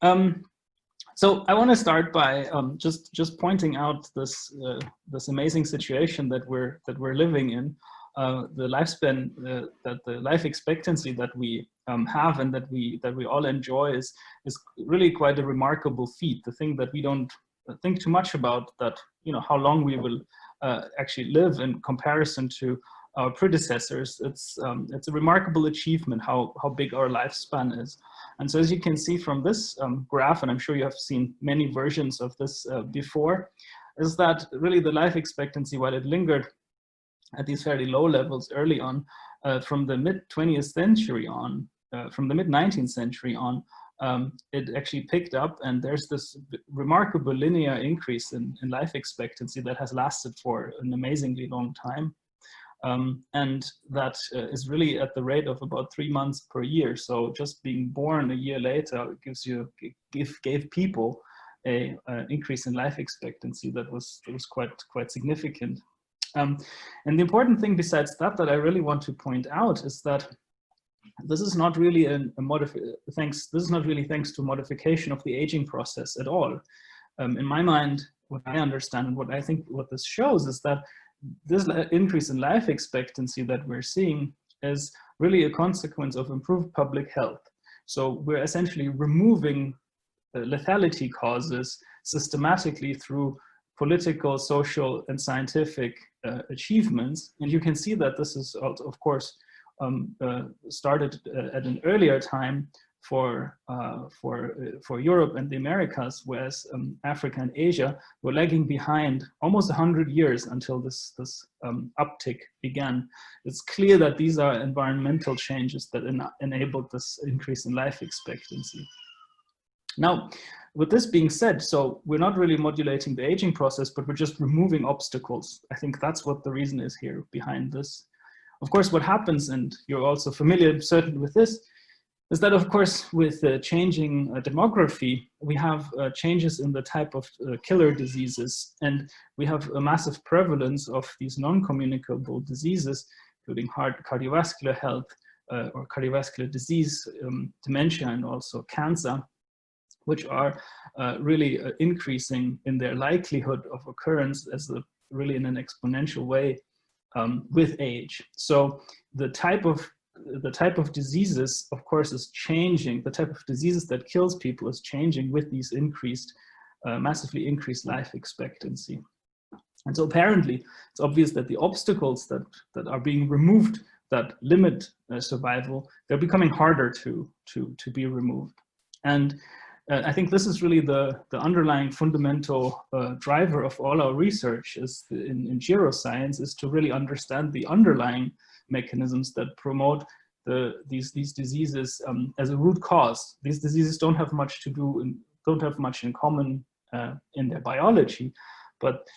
So I want to start by just pointing out this this amazing situation that we're living in. The lifespan, that the life expectancy that we have and that we all enjoy is really quite a remarkable feat. The thing that we don't think too much about, that how long we will actually live in comparison to our predecessors. It's a remarkable achievement how big our lifespan is. And so as you can see from this graph, and I'm sure you have seen many versions of this before, is that really the life expectancy, while it lingered at these fairly low levels early on, from the mid-20th century on, from the mid-19th century on, it actually picked up, and there's this remarkable linear increase in life expectancy that has lasted for an amazingly long time. And that is really at the rate of about 3 months per year. So just being born a year later gave people an increase in life expectancy that was quite significant. And the important thing besides that I really want to point out is that this is not really thanks to modification of the aging process at all. In my mind, what I understand and what this shows is that this increase in life expectancy that we're seeing is really a consequence of improved public health. So we're essentially removing lethality causes systematically through political, social, and scientific achievements. And you can see that this is, of course, started at an earlier time for Europe and the Americas, whereas Africa and Asia were lagging behind almost 100 years until this uptick began. It's clear that these are environmental changes that enabled this increase in life expectancy. Now, with this being said, so we're not really modulating the aging process, but we're just removing obstacles. I think that's what the reason is here behind this. Of course, what happens, and you're also familiar certainly with this, is that, of course, with changing demography, we have changes in the type of killer diseases, and we have a massive prevalence of these non-communicable diseases, including cardiovascular health or cardiovascular disease, dementia, and also cancer, which are really increasing in their likelihood of occurrence as really in an exponential way with age. So the type of diseases, of course, is changing. The type of diseases that kills people is changing with these massively increased life expectancy. And so apparently, it's obvious that the obstacles that are being removed that limit survival, they're becoming harder to be removed. And I think this is really the underlying fundamental driver of all our research in geroscience, is to really understand the underlying mechanisms that promote these diseases as a root cause. These diseases don't have much to do and don't have much in common in their biology, but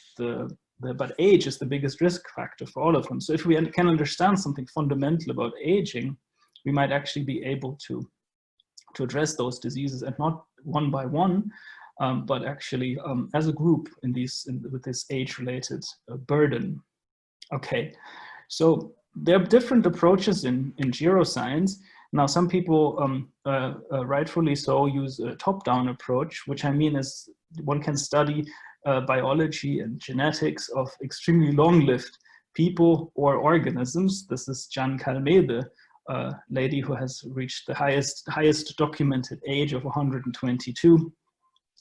age is the biggest risk factor for all of them. So if we can understand something fundamental about aging, we might actually be able to address those diseases, and not one by one, but actually as a group with this age-related burden. Okay, so there are different approaches in geroscience. Now, some people rightfully so use a top-down approach, which I mean is one can study biology and genetics of extremely long-lived people or organisms. This is Jan Calmet, the lady who has reached the highest documented age of 122.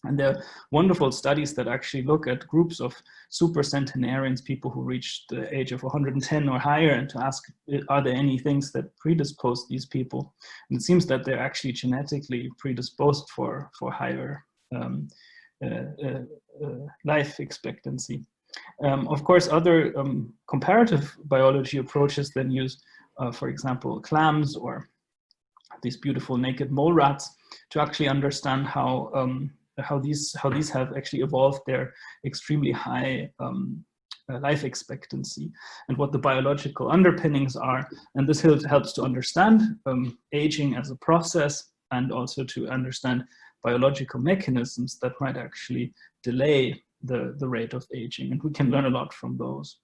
And there are wonderful studies that actually look at groups of supercentenarians, people who reached the age of 110 or higher, and to ask, are there any things that predispose these people? And it seems that they're actually genetically predisposed for higher life expectancy. Of course, other comparative biology approaches then use, for example, clams or these beautiful naked mole rats to actually understand how these have actually evolved their extremely high life expectancy and what the biological underpinnings are. And this helps to understand aging as a process, and also to understand biological mechanisms that might actually delay the rate of aging. And we can learn a lot from those.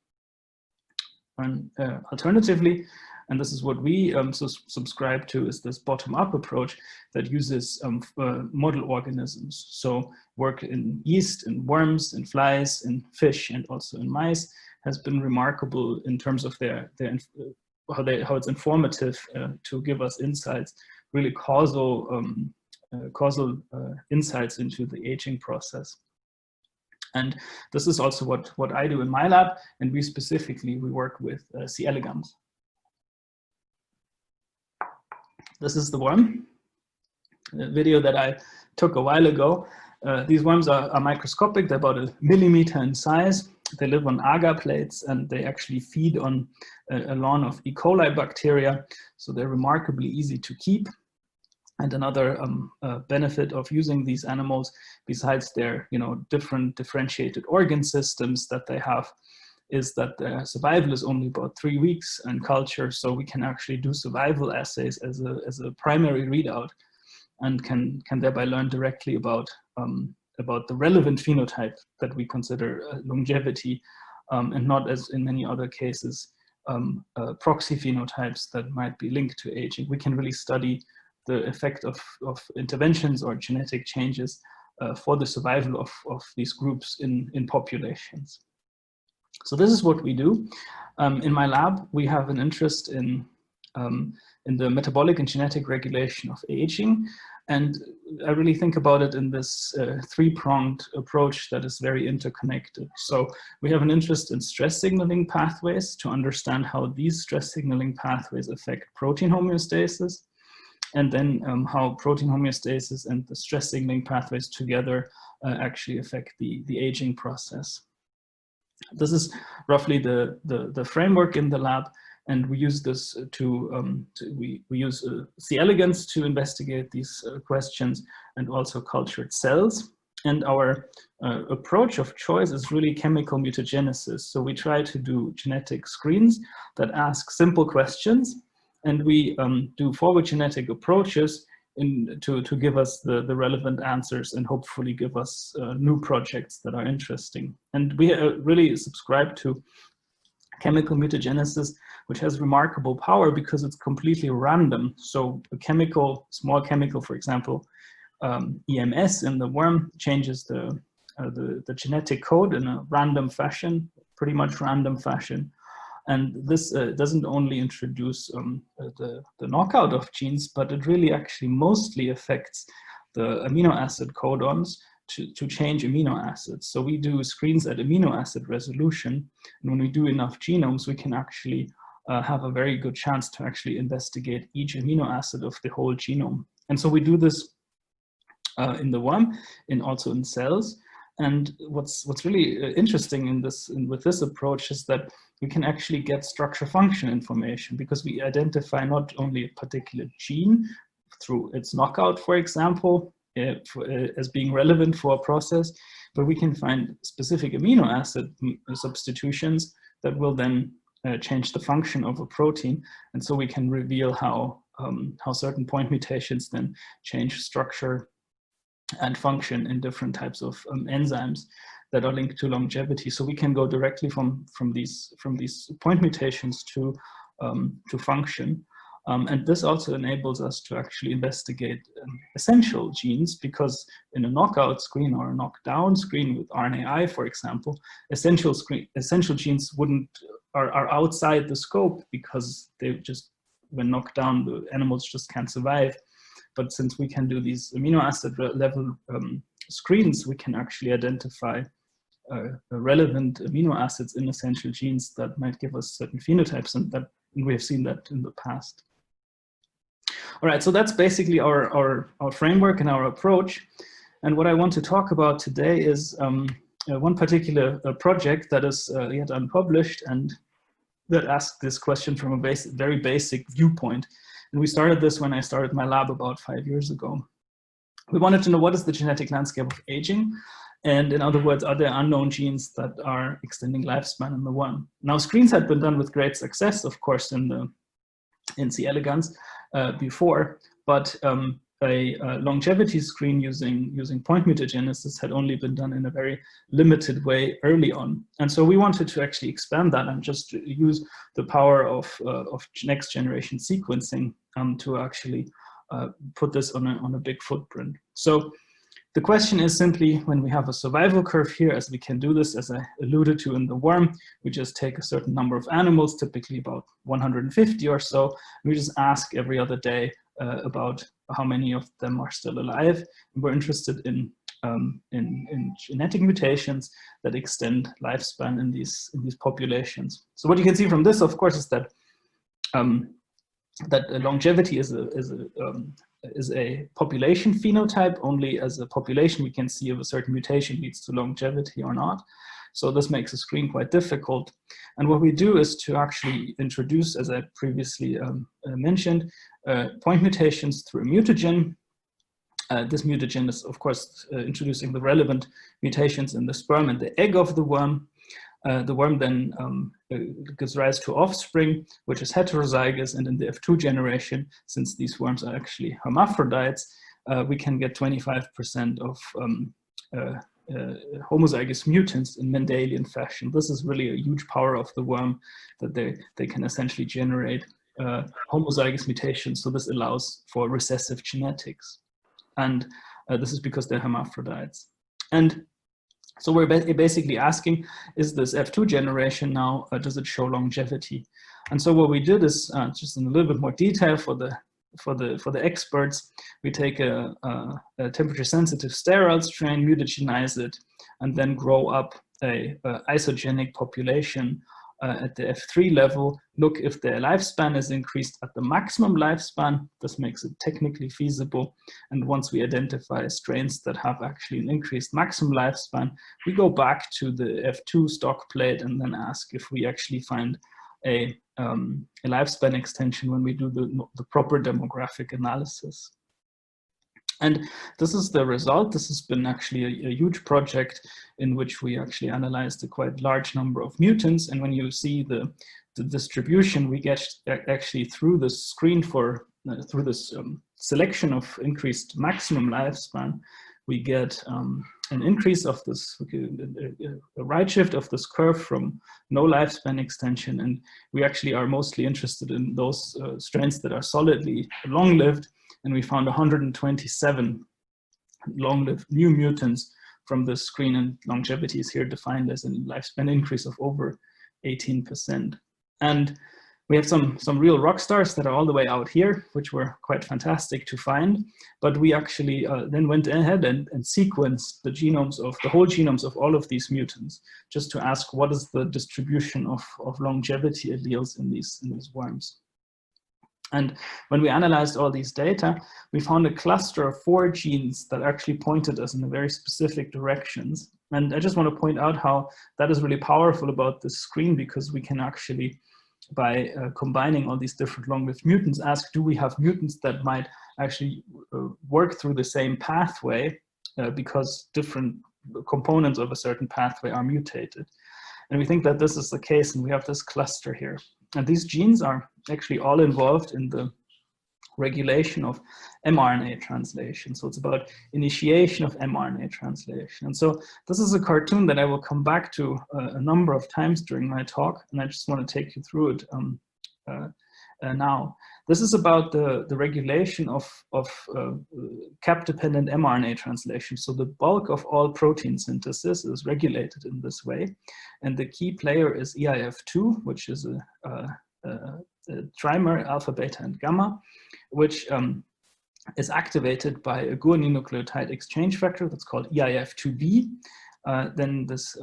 And alternatively, And this is what we subscribe to, is this bottom-up approach that uses model organisms. So work in yeast, in worms, in flies, in fish, and also in mice has been remarkable in terms of how it's informative to give us insights, really causal insights into the aging process. And this is also what I do in my lab, and we work with C. elegans. This is the worm, a video that I took a while ago. These worms are microscopic, they're about 1 millimeter in size. They live on agar plates, and they actually feed on a lawn of E. coli bacteria, so they're remarkably easy to keep. And another benefit of using these animals, besides their different differentiated organ systems that they have, is that their survival is only about 3 weeks in culture. So we can actually do survival assays as a primary readout, and can thereby learn directly about the relevant phenotype that we consider longevity, and not, as in many other cases, proxy phenotypes that might be linked to aging. We can really study the effect of interventions or genetic changes for the survival of these groups in populations. So this is what we do. In my lab, we have an interest in the metabolic and genetic regulation of aging. And I really think about it in this three-pronged approach that is very interconnected. So we have an interest in stress signaling pathways to understand how these stress signaling pathways affect protein homeostasis, and then how protein homeostasis and the stress signaling pathways together actually affect the aging process. This is roughly the framework in the lab, and we use this we use C. elegans to investigate these questions, and also cultured cells. And our approach of choice is really chemical mutagenesis. So we try to do genetic screens that ask simple questions, and we do forward genetic approaches to give us the relevant answers, and hopefully give us new projects that are interesting. And we really subscribe to chemical mutagenesis, which has remarkable power because it's completely random. So a chemical, small chemical, for example, EMS in the worm changes the genetic code in a random fashion, pretty much random fashion. And this doesn't only introduce the knockout of genes, but it really actually mostly affects the amino acid codons to change amino acids. So we do screens at amino acid resolution. And when we do enough genomes, we can actually have a very good chance to actually investigate each amino acid of the whole genome. And so we do this in the worm, and also in cells. And what's really interesting with this approach is that we can actually get structure function information, because we identify not only a particular gene through its knockout, for example, as being relevant for a process, but we can find specific amino acid substitutions that will then change the function of a protein. And so we can reveal how certain point mutations then change structure and function in different types of enzymes that are linked to longevity. So we can go directly from these point mutations to function. And this also enables us to actually investigate essential genes, because in a knockout screen or a knockdown screen with RNAi, for example, essential genes are outside the scope, because they just, when knocked down, the animals just can't survive. But since we can do these amino acid level screens, we can actually identify relevant amino acids in essential genes that might give us certain phenotypes, and we have seen that in the past. All right, so that's basically our framework and our approach. And what I want to talk about today is one particular project that is yet unpublished, and that asks this question from a very basic viewpoint. And we started this when I started my lab about 5 years ago. We wanted to know, what is the genetic landscape of aging? And in other words, are there unknown genes that are extending lifespan in the worm? Now, screens had been done with great success, of course, in C. elegans before, but longevity screen using point mutagenesis had only been done in a very limited way early on. And so we wanted to actually expand that and just use the power of next generation sequencing to actually put this on a big footprint. So the question is simply, when we have a survival curve here, as we can do this, as I alluded to in the worm, we just take a certain number of animals, typically about 150 or so, and we just ask every other day about how many of them are still alive. And we're interested in genetic mutations that extend lifespan in these populations. So what you can see from this, of course, is that longevity is a population phenotype. Only as a population we can see if a certain mutation leads to longevity or not. So this makes the screen quite difficult. And what we do is to actually introduce, as I previously mentioned, point mutations through a mutagen. This mutagen is, of course, introducing the relevant mutations in the sperm and the egg of the worm. The worm then gives rise to offspring, which is heterozygous, and in the F2 generation, since these worms are actually hermaphrodites, we can get 25% of homozygous mutants in Mendelian fashion. This is really a huge power of the worm, that they can essentially generate homozygous mutations. So this allows for recessive genetics. And this is because they're hermaphrodites. And so we're basically asking, is this F2 generation now, does it show longevity? And so what we did is, just in a little bit more detail for the experts, we take a temperature-sensitive sterile strain, mutagenize it, and then grow up a isogenic population at the F3 level, look if their lifespan is increased at the maximum lifespan. This makes it technically feasible. And once we identify strains that have actually an increased maximum lifespan, we go back to the F2 stock plate and then ask if we actually find a lifespan extension when we do the proper demographic analysis. And this is the result. This has been actually a huge project in which we actually analyzed a quite large number of mutants. And when you see the distribution, we get actually through the screen through this selection of increased maximum lifespan, we get an increase of this, a right shift of this curve from no lifespan extension. And we actually are mostly interested in those strains that are solidly long-lived. And we found 127 long-lived new mutants from the screen, and longevity is here defined as a lifespan increase of over 18%. And we have some real rock stars that are all the way out here, which were quite fantastic to find. But we actually then went ahead and sequenced the whole genomes of all of these mutants, just to ask what is the distribution of longevity alleles in these worms. And when we analyzed all these data, we found a cluster of 4 genes that actually pointed us in very specific directions. And I just want to point out how that is really powerful about this screen, because we can actually, by combining all these different long-lived mutants, ask, do we have mutants that might actually work through the same pathway because different components of a certain pathway are mutated? And we think that this is the case, and we have this cluster here. And these genes are actually all involved in the regulation of mRNA translation. So it's about initiation of mRNA translation. And so this is a cartoon that I will come back to a number of times during my talk, and I just want to take you through it now. This is about the regulation of cap-dependent mRNA translation. So the bulk of all protein synthesis is regulated in this way. And the key player is eIF2, which is a trimer, alpha, beta, and gamma, which is activated by a guanine-nucleotide exchange factor that's called eIF2B. Then this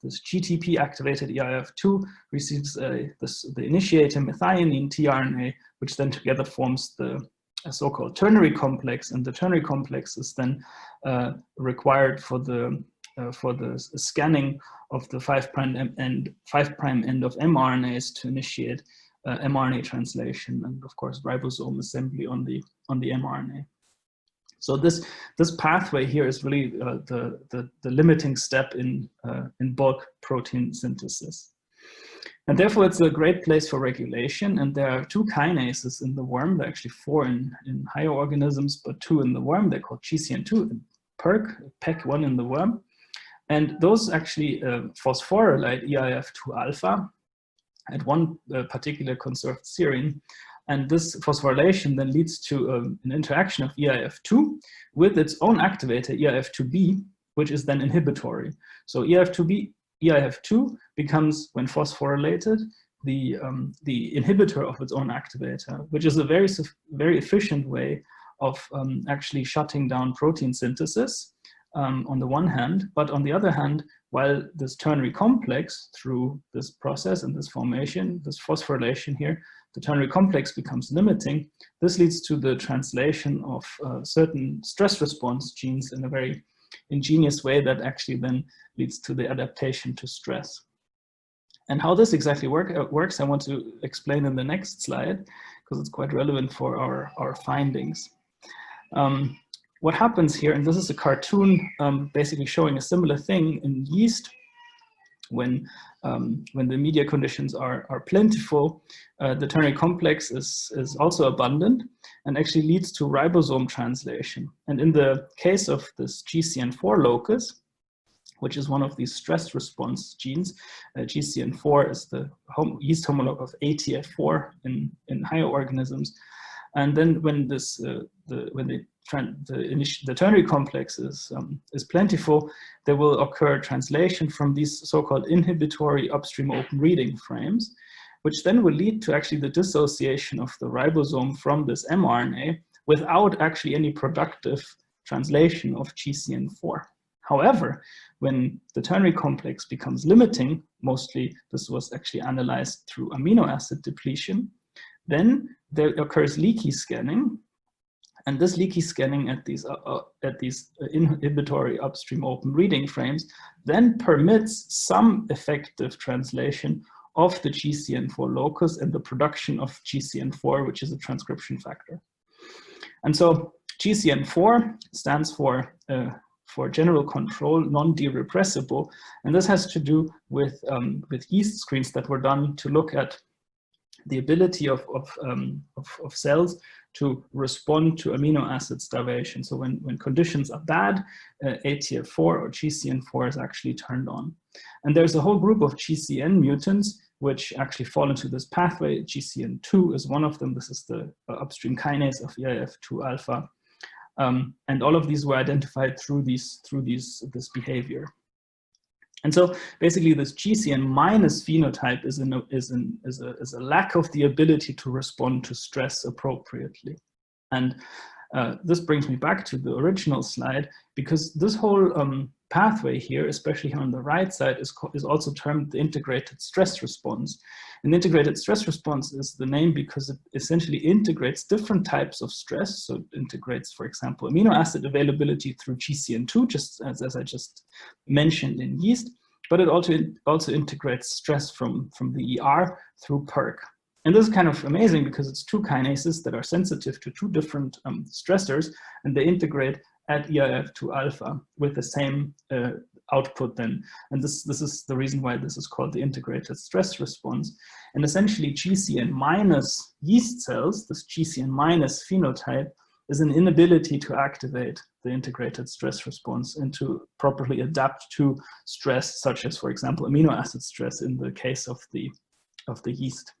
GTP-activated eIF2 receives the initiator methionine tRNA, which then together forms the so-called ternary complex, and the ternary complex is then required for the scanning of the 5' end of mRNAs to initiate mRNA translation, and of course ribosome assembly on the mRNA. So this pathway here is really the limiting step in bulk protein synthesis. And therefore, it's a great place for regulation. And there are 2 kinases in the worm. There are actually 4 in higher organisms, but 2 in the worm. They're called GCN2 and PEC1 in the worm. And those actually phosphorylate eIF2 alpha at one particular conserved serine. And this phosphorylation then leads to an interaction of eIF2 with its own activator, eIF2B, which is then inhibitory. So eIF2 becomes, when phosphorylated, the inhibitor of its own activator, which is a very efficient way of actually shutting down protein synthesis on the one hand, but on the other hand, while this ternary complex, through this process and this formation, this phosphorylation here, the ternary complex becomes limiting. This leads to the translation of certain stress response genes in a very ingenious way that actually then leads to the adaptation to stress. And how this exactly works, I want to explain in the next slide, because it's quite relevant for our findings. What happens here, and this is a cartoon basically showing a similar thing in yeast, when the media conditions are plentiful, the ternary complex is also abundant and actually leads to ribosome translation. And in the case of this GCN4 locus, which is one of these stress response genes, GCN4 is the yeast homologue of ATF4 in higher organisms. And then when the ternary complex is plentiful, there will occur translation from these so-called inhibitory upstream open reading frames, which then will lead to actually the dissociation of the ribosome from this mRNA without actually any productive translation of GCN4. However, when the ternary complex becomes limiting, mostly this was actually analyzed through amino acid depletion, then there occurs leaky scanning. And this leaky scanning at these inhibitory upstream open reading frames then permits some effective translation of the GCN4 locus and the production of GCN4, which is a transcription factor. And so GCN4 stands for general control, non-derepressible, and this has to do with yeast screens that were done to look at the ability of cells to respond to amino acid starvation. So when conditions are bad, ATF4 or GCN4 is actually turned on. And there's a whole group of GCN mutants which actually fall into this pathway. GCN2 is one of them. This is the upstream kinase of eIF2 alpha. And all of these were identified through this behavior. And so basically this GCN minus phenotype is a lack of the ability to respond to stress appropriately. And this brings me back to the original slide, because this whole pathway here, especially here on the right side, is also termed the integrated stress response. And integrated stress response is the name because it essentially integrates different types of stress. So it integrates, for example, amino acid availability through GCN2, just as I just mentioned in yeast, but it also integrates stress from the ER through PERK. And this is kind of amazing because it's 2 kinases that are sensitive to 2 different stressors, and they integrate at eIF2 alpha with the same output then. And this is the reason why this is called the integrated stress response. And essentially GCN minus yeast cells, this GCN minus phenotype, is an inability to activate the integrated stress response and to properly adapt to stress, such as, for example, amino acid stress in the case of the yeast.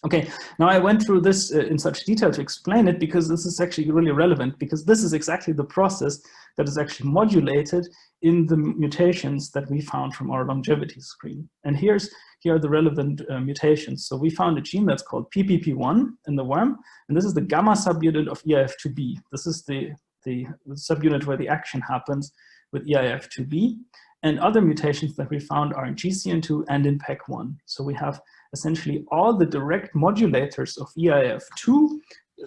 Okay, now I went through this in such detail to explain it because this is actually really relevant, because this is exactly the process that is actually modulated in the mutations that we found from our longevity screen. And here are the relevant mutations. So we found a gene that's called PPP1 in the worm, and this is the gamma subunit of eIF2B. This is the subunit where the action happens with eIF2B. And other mutations that we found are in GCN2 and in PEC1. So we have essentially all the direct modulators of eIF2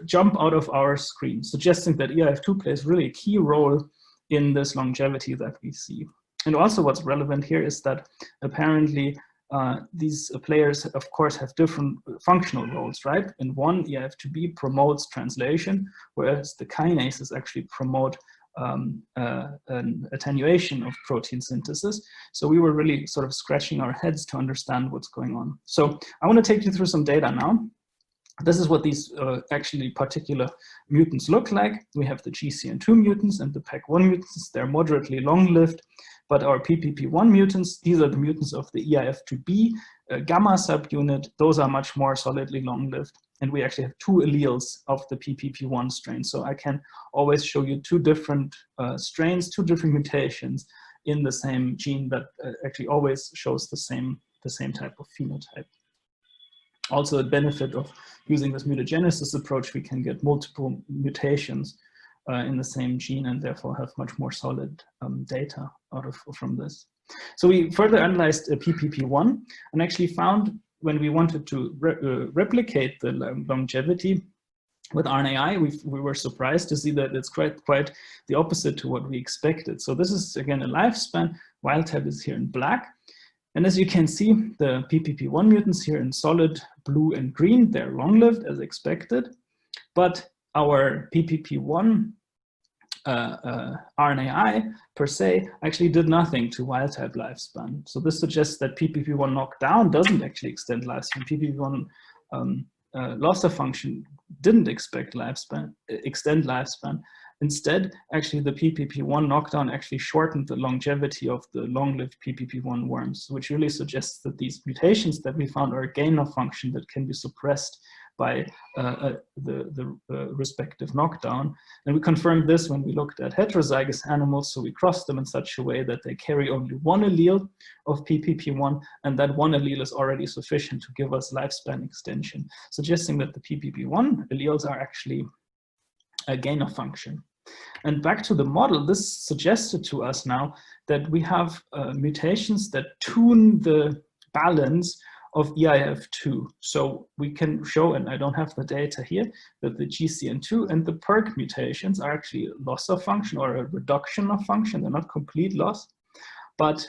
jump out of our screen, suggesting that eIF2 plays really a key role in this longevity that we see. And also what's relevant here is that apparently these players, of course, have different functional roles, right? In one, eIF2B promotes translation, whereas the kinases actually promote an attenuation of protein synthesis. So we were really sort of scratching our heads to understand what's going on. So I want to take you through some data now. This is what these actually particular mutants look like. We have the GCN2 mutants and the PEC1 mutants. They're moderately long-lived, but our PPP1 mutants, these are the mutants of the EIF2B gamma subunit. Those are much more solidly long-lived. And we actually have 2 alleles of the PPP1 strain. So I can always show you 2 different strains, 2 different mutations in the same gene that actually always shows the same type of phenotype. Also, a benefit of using this mutagenesis approach, we can get multiple mutations in the same gene and therefore have much more solid data from this. So we further analyzed PPP1 and actually found when we wanted to replicate the longevity with RNAi, we were surprised to see that it's quite the opposite to what we expected. So this is again a lifespan. Wild type is here in black. And as you can see, the PPP1 mutants here in solid blue and green, they're long-lived as expected. But our PPP1 RNAi per se actually did nothing to wild type lifespan. So this suggests that PPP1 knockdown doesn't actually extend lifespan. PPP1 loss of function didn't extend lifespan. Instead, actually the PPP1 knockdown actually shortened the longevity of the long-lived PPP1 worms, which really suggests that these mutations that we found are a gain of function that can be suppressed by the respective knockdown. And we confirmed this when we looked at heterozygous animals. So we crossed them in such a way that they carry only 1 allele of PPP1, and that 1 allele is already sufficient to give us lifespan extension, suggesting that the PPP1 alleles are actually a gain of function. And back to the model, this suggested to us now that we have mutations that tune the balance of EIF2. So we can show, and I don't have the data here, that the GCN2 and the PERK mutations are actually loss of function or a reduction of function. They're not complete loss, but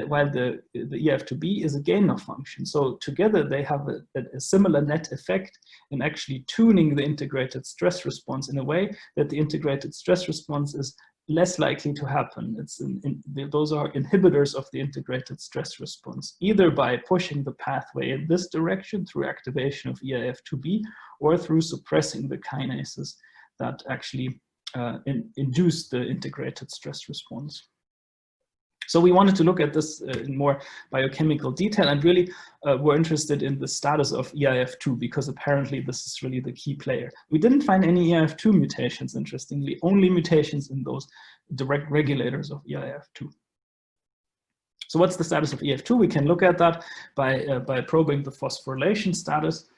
while the EIF2B is a gain of function. So together they have a similar net effect in actually tuning the integrated stress response in a way that the integrated stress response is less likely to happen. Those are inhibitors of the integrated stress response, either by pushing the pathway in this direction through activation of EIF2B or through suppressing the kinases that actually induce the integrated stress response. So we wanted to look at this in more biochemical detail, and really we're interested in the status of EIF2 because apparently this is really the key player. We didn't find any EIF2 mutations, interestingly, only mutations in those direct regulators of EIF2. So what's the status of EIF2? We can look at that by probing the phosphorylation status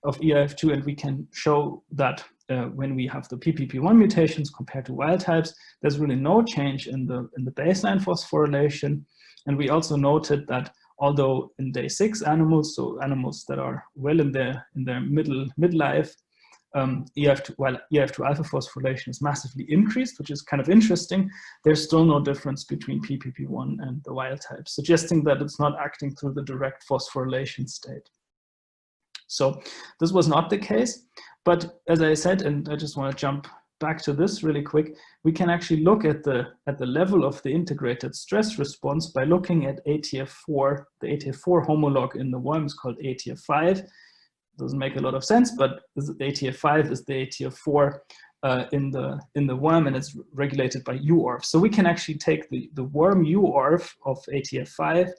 of EIF2, and we can show that when we have the PPP1 mutations compared to wild types, there's really no change in the baseline phosphorylation. And we also noted that although in day 6 animals, so animals that are well in their midlife, while EIF2 alpha phosphorylation is massively increased, which is kind of interesting, there's still no difference between PPP1 and the wild types, suggesting that it's not acting through the direct phosphorylation state. So this was not the case, but as I said, and I just want to jump back to this really quick, we can actually look at the level of the integrated stress response by looking at ATF4. The ATF4 homolog in the worm is called ATF5. Doesn't make a lot of sense, but ATF5 is the ATF4 in the worm, and it's regulated by UORF. So we can actually take the worm UORF of ATF5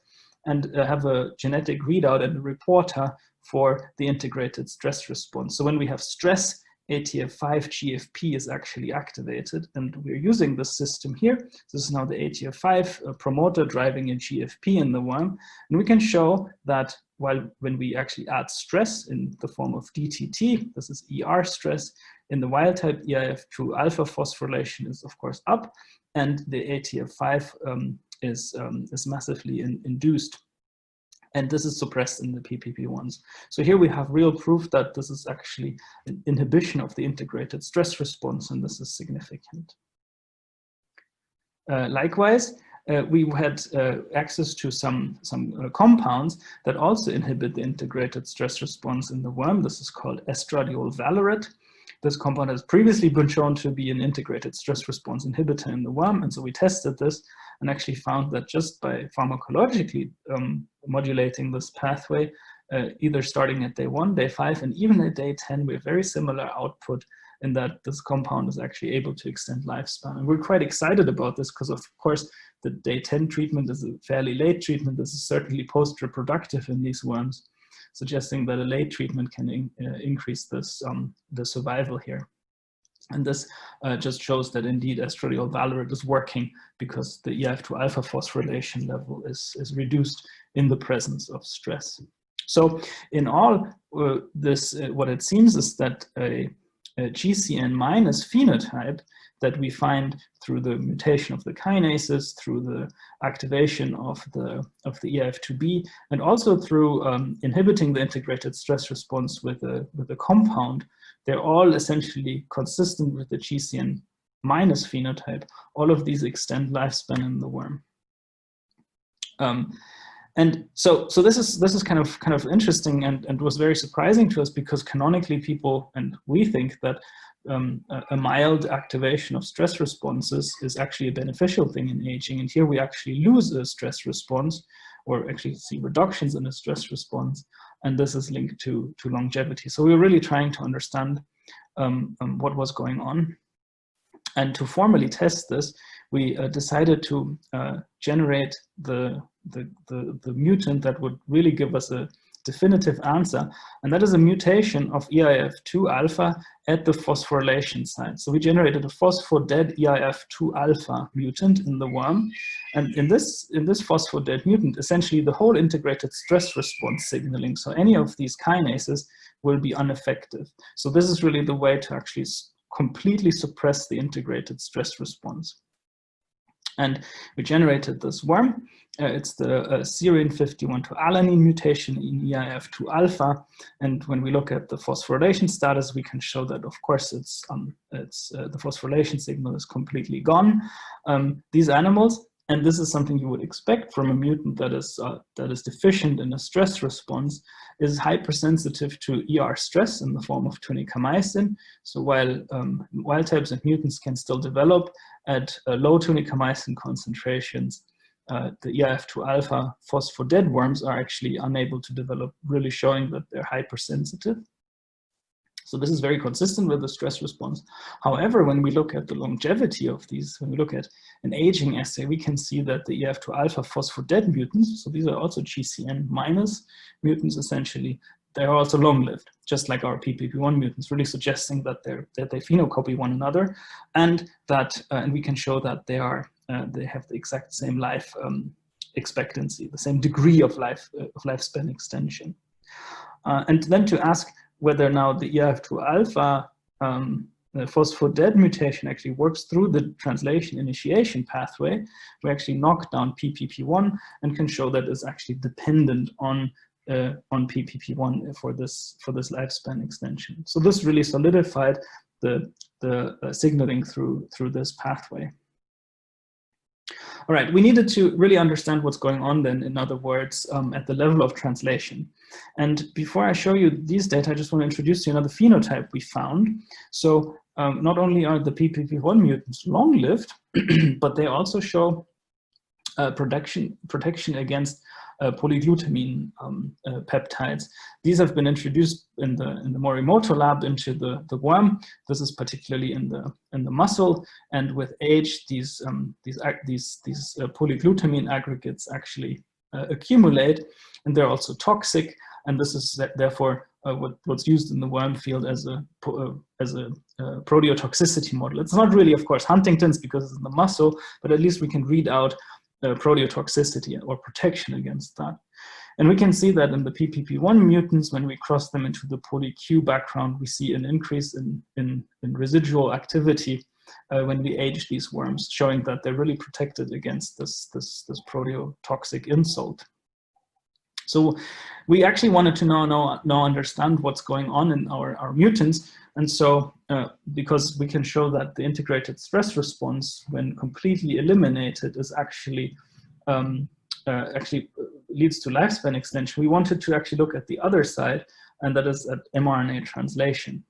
and have a genetic readout and a reporter for the integrated stress response. So when we have stress, ATF5 GFP is actually activated, and we're using this system here. This is now the ATF5 promoter driving a GFP in the worm, and we can show that when we actually add stress in the form of DTT, this is ER stress, in the wild type EIF2 alpha phosphorylation is of course up, and the ATF5 is massively induced. And this is suppressed in the PPP1s. So here we have real proof that this is actually an inhibition of the integrated stress response, and this is significant. Likewise, we had access to some compounds that also inhibit the integrated stress response in the worm. This is called estradiol valerate. This compound has previously been shown to be an integrated stress response inhibitor in the worm, and so we tested this and actually found that just by pharmacologically modulating this pathway, either starting at day 1, day 5, and even at day 10, we have very similar output in that this compound is actually able to extend lifespan. And we're quite excited about this because, of course, the day 10 treatment is a fairly late treatment. This is certainly post-reproductive in these worms, suggesting that a late treatment can increase this, the survival here. And this just shows that indeed estradiol valeric is working because the EIF2 alpha phosphorylation level is reduced in the presence of stress. So in all, what it seems is that a GCN minus phenotype that we find through the mutation of the kinases, through the activation of the EIF2B, and also through inhibiting the integrated stress response with a compound, they're all essentially consistent with the GCN minus phenotype. All of these extend lifespan in the worm. And so this is kind of interesting and was very surprising to us, because canonically people, and we think that a mild activation of stress responses is actually a beneficial thing in aging. And here we actually lose a stress response, or actually see reductions in a stress response. And this is linked to longevity. So we were really trying to understand what was going on. And to formally test this, we decided to generate the mutant that would really give us a definitive answer, and that is a mutation of EIF2 alpha at the phosphorylation site. So we generated a phosphodead EIF2 alpha mutant in the worm, and in this phosphodead mutant, essentially the whole integrated stress response signaling, so any of these kinases, will be ineffective. So this is really the way to actually completely suppress the integrated stress response. And we generated this worm. It's the serine 51 to alanine mutation in EIF2 alpha. And when we look at the phosphorylation status, we can show that, of course, the phosphorylation signal is completely gone. These animals, and this is something you would expect from a mutant that is deficient in a stress response, is hypersensitive to ER stress in the form of tunicamycin. So while wild types and mutants can still develop at low tunicamycin concentrations, the EIF2 alpha phosphodead worms are actually unable to develop, really showing that they're hypersensitive. So this is very consistent with the stress response. However, when we look at the longevity of these, when we look at an aging assay, we can see that the EIF2 alpha phosphodead mutants, so these are also GCN minus mutants essentially, they're also long-lived, just like our PPP1 mutants, really suggesting that they phenocopy one another, and that and we can show that they have the exact same life expectancy, the same degree of lifespan extension. And then to ask whether now the EIF2 alpha the phosphodead mutation actually works through the translation initiation pathway, we actually knock down PPP1 and can show that it's actually dependent on PPP1 for this lifespan extension. So this really solidified the signaling through this pathway. All right, we needed to really understand what's going on then, in other words, at the level of translation. And before I show you these data, I just want to introduce you another phenotype we found. So not only are the PPP1 mutants long-lived, but they also show protection against polyglutamine peptides. These have been introduced in the Morimoto lab into the worm. This is particularly in the muscle, and with age, these polyglutamine aggregates actually accumulate, and they're also toxic. And this is therefore what's used in the worm field as a proteotoxicity model. It's not really, of course, Huntington's because it's in the muscle, but at least we can read out proteotoxicity or protection against that. And we can see that in the PPP1 mutants, when we cross them into the polyQ background, we see an increase in residual activity when we age these worms, showing that they're really protected against this proteotoxic insult. So we actually wanted to now understand what's going on in our mutants. And so because we can show that the integrated stress response, when completely eliminated, is actually leads to lifespan extension, we wanted to actually look at the other side, and that is at mRNA translation.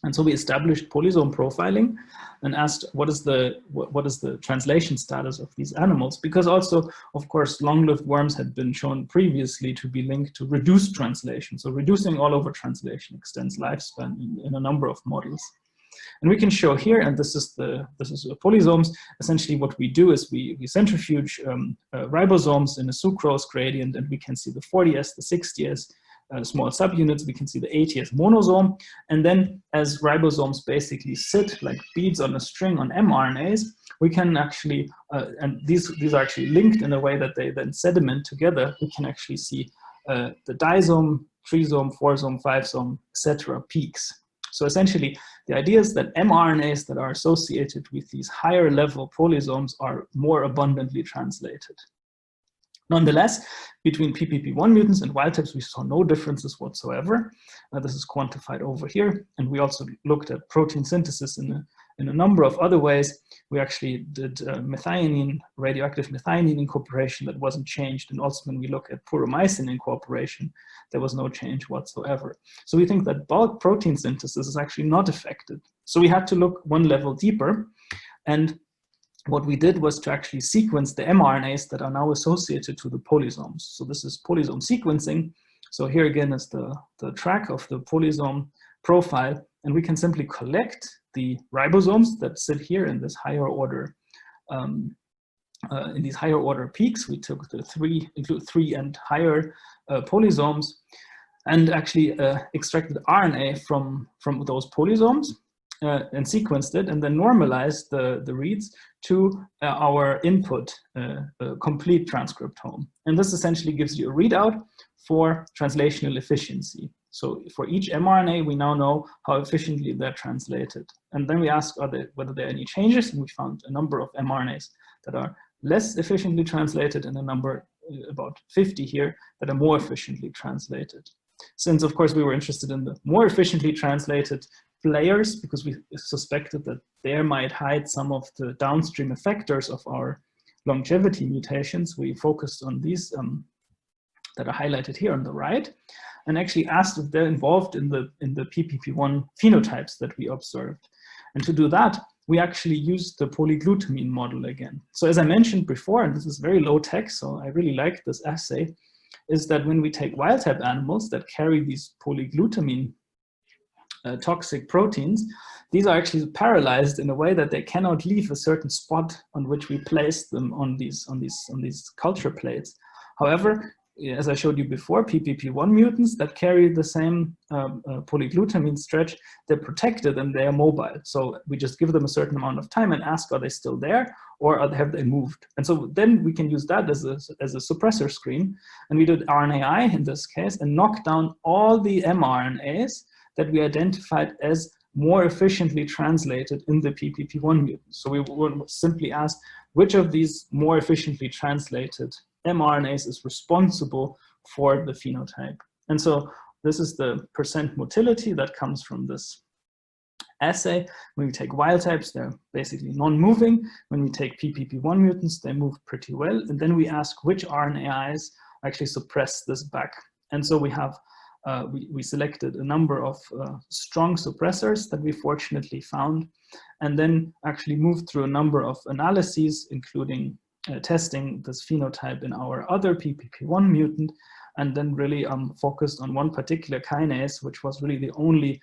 And so we established polysome profiling and asked what is the translation status of these animals, because also, of course, long-lived worms had been shown previously to be linked to reduced translation. So reducing all over translation extends lifespan in a number of models. And we can show here, and this is polysomes. Essentially, what we do is we centrifuge ribosomes in a sucrose gradient, and we can see the 40S, the 60S, small subunits. We can see the 80S monosome, and then as ribosomes basically sit like beads on a string on mRNAs, we can actually, and these are actually linked in a way that they then sediment together. We can actually see the disome, trisome, foursome, fivesome, etc. peaks. So essentially, the idea is that mRNAs that are associated with these higher level polysomes are more abundantly translated. Nonetheless, between PPP1 mutants and wild types, we saw no differences whatsoever. This is quantified over here. And we also looked at protein synthesis in a number of other ways. We actually did methionine, radioactive methionine incorporation that wasn't changed. And also when we look at puromycin incorporation, there was no change whatsoever. So we think that bulk protein synthesis is actually not affected. So we had to look one level deeper. And what we did was to actually sequence the mRNAs that are now associated to the polysomes. So this is polysome sequencing. So here again is the track of the polysome profile, and we can simply collect the ribosomes that sit here in this higher order, in these higher order peaks. We took the include 3 and higher polysomes, and actually extracted RNA from those polysomes. And sequenced it, and then normalized the reads to our input complete transcriptome. And this essentially gives you a readout for translational efficiency. So for each mRNA, we now know how efficiently they're translated. And then we ask whether there are any changes, and we found a number of mRNAs that are less efficiently translated, and a number, about 50 here, that are more efficiently translated. Since, of course, we were interested in the more efficiently translated players, because we suspected that there might hide some of the downstream effectors of our longevity mutations, we focused on these that are highlighted here on the right, and actually asked if they're involved in the PPP1 phenotypes that we observed. And to do that, we actually used the polyglutamine model again. So as I mentioned before, and this is very low tech, so I really like this assay, is that when we take wild type animals that carry these polyglutamine toxic proteins, these are actually paralyzed in a way that they cannot leave a certain spot on which we place them on these culture plates. However, as I showed you before, PPP1 mutants that carry the same polyglutamine stretch, they're protected and they are mobile. So we just give them a certain amount of time and ask, are they still there, or have they moved? And so then we can use that as a suppressor screen. And we did RNAi in this case and knocked down all the mRNAs that we identified as more efficiently translated in the PPP1 mutants. So we would simply ask which of these more efficiently translated mRNAs is responsible for the phenotype. And so this is the percent motility that comes from this assay. When we take wild types, they're basically non-moving. When we take PPP1 mutants, they move pretty well. And then we ask which RNAis actually suppress this back. And so we have we selected a number of strong suppressors that we fortunately found, and then actually moved through a number of analyses, including testing this phenotype in our other PPP1 mutant, and then really focused on one particular kinase, which was really the only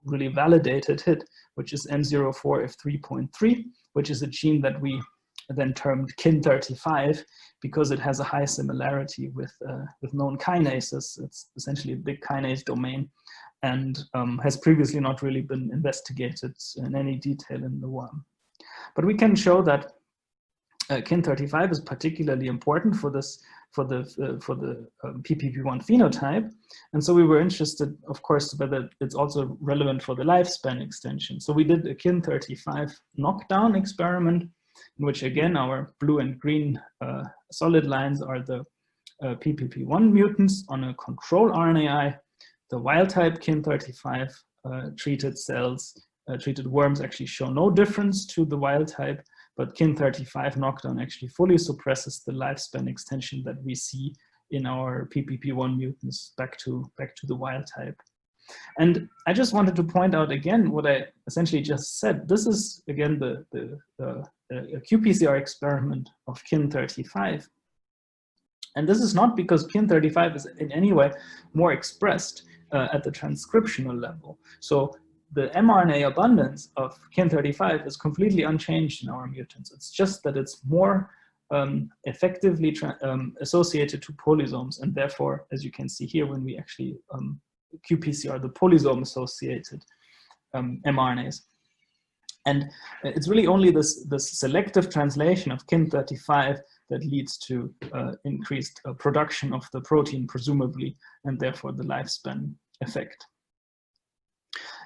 really validated hit, which is M04F3.3, which is a gene that we then termed kin35 because it has a high similarity with known kinases. It's essentially a big kinase domain, and has previously not really been investigated in any detail in the worm. But we can show that kin35 is particularly important for the PPP1 phenotype, and so we were interested, of course, whether it's also relevant for the lifespan extension. So we did a kin35 knockdown experiment, in which again our blue and green solid lines are the PPP1 mutants on a control RNAi. The wild type kin35 treated cells, treated worms actually show no difference to the wild type, but kin35 knockdown actually fully suppresses the lifespan extension that we see in our PPP1 mutants back to the wild type. And I just wanted to point out again what I essentially just said. This is, again, a qPCR experiment of kin35. And this is not because kin35 is in any way more expressed at the transcriptional level. So the mRNA abundance of kin35 is completely unchanged in our mutants. It's just that it's more effectively associated to polysomes, and therefore, as you can see here, when we actually qPCR the polysome-associated mRNAs. And it's really only this selective translation of kin35 that leads to increased production of the protein, presumably, and therefore the lifespan effect.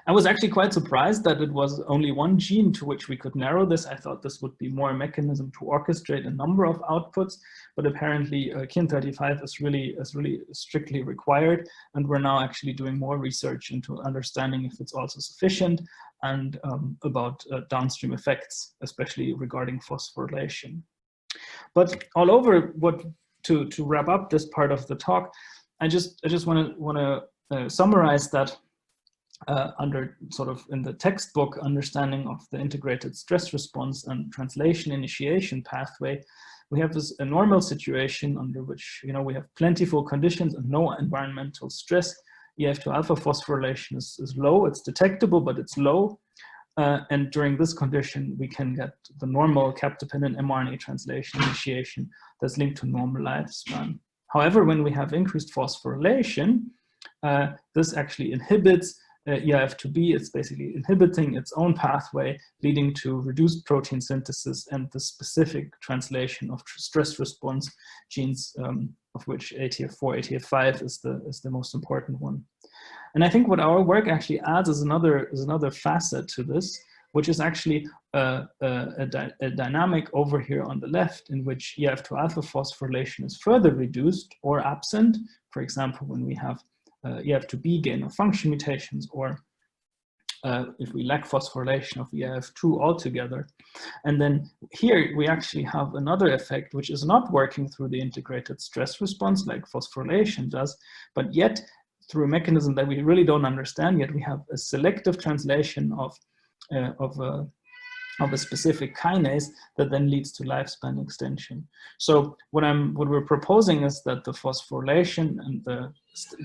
I was actually quite surprised that it was only one gene to which we could narrow this. I thought this would be more a mechanism to orchestrate a number of outputs, but apparently kin35 is really strictly required, and we're now actually doing more research into understanding if it's also sufficient and about downstream effects, especially regarding phosphorylation. But all over, to wrap up this part of the talk, I just want to summarize that. Under sort of in the textbook understanding of the integrated stress response and translation initiation pathway, we have a normal situation under which, you know, we have plentiful conditions and no environmental stress. EF2 alpha phosphorylation is low, it's detectable, but it's low. And during this condition, we can get the normal cap-dependent mRNA translation initiation that's linked to normal lifespan. However, when we have increased phosphorylation, this actually inhibits EIF2B. It's basically inhibiting its own pathway, leading to reduced protein synthesis and the specific translation of stress response genes, of which ATF4, ATF5 is the most important one. And I think what our work actually adds is another facet to this, which is actually a dynamic over here on the left, in which EIF2 alpha phosphorylation is further reduced or absent. For example, when we have EIF2B gain of function mutations, or if we lack phosphorylation of EIF2 altogether. And then here we actually have another effect, which is not working through the integrated stress response like phosphorylation does, but yet through a mechanism that we really don't understand yet, we have a selective translation of a specific kinase that then leads to lifespan extension. So what we're proposing is that the phosphorylation and the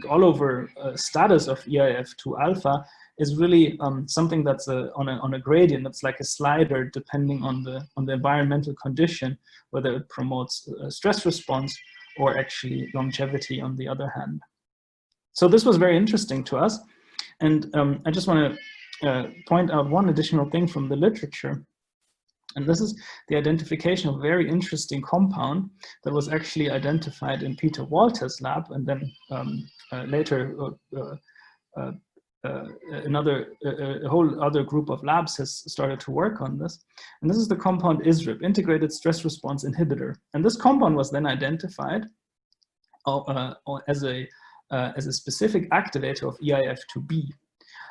all over status of EIF2 alpha is really something that's on a gradient. That's like a slider depending on the environmental condition, whether it promotes a stress response or actually longevity on the other hand. So this was very interesting to us. And I just want to point out one additional thing from the literature. And this is the identification of a very interesting compound that was actually identified in Peter Walter's lab, and then later a whole other group of labs has started to work on this. And this is the compound ISRIB, integrated stress response inhibitor. And this compound was then identified as a specific activator of EIF2B.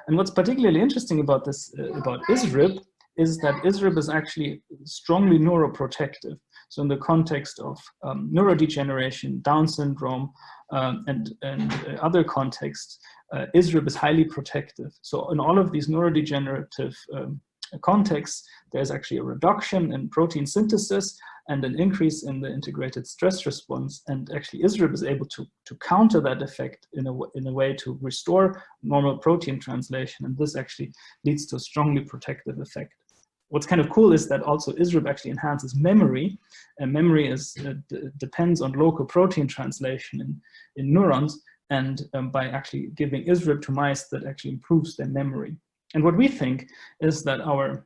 And what's particularly interesting about this, about ISRIB, is that ISRIB is actually strongly neuroprotective. So in the context of neurodegeneration, Down syndrome, and other contexts, ISRIB is highly protective. So in all of these neurodegenerative contexts, there's actually a reduction in protein synthesis and an increase in the integrated stress response. And actually ISRIB is able to counter that effect in a way to restore normal protein translation. And this actually leads to a strongly protective effect. What's kind of cool is that also ISRIB actually enhances memory, and memory depends on local protein translation in neurons, and by actually giving ISRIB to mice, that actually improves their memory. And what we think is that our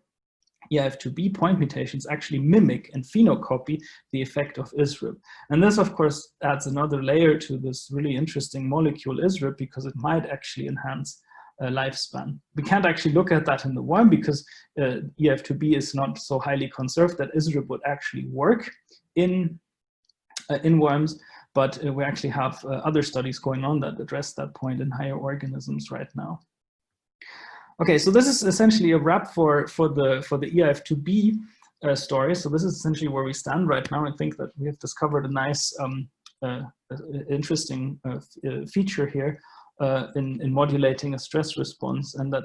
EIF2B point mutations actually mimic and phenocopy the effect of ISRIB. And this, of course, adds another layer to this really interesting molecule ISRIB, because it might actually enhance lifespan. We can't actually look at that in the worm because EIF2B is not so highly conserved that ISRIB would actually work in worms, but we actually have other studies going on that address that point in higher organisms right now. Okay, so this is essentially a wrap for the EIF2B story. So this is essentially where we stand right now. I think that we have discovered a nice, interesting feature here in modulating a stress response, and that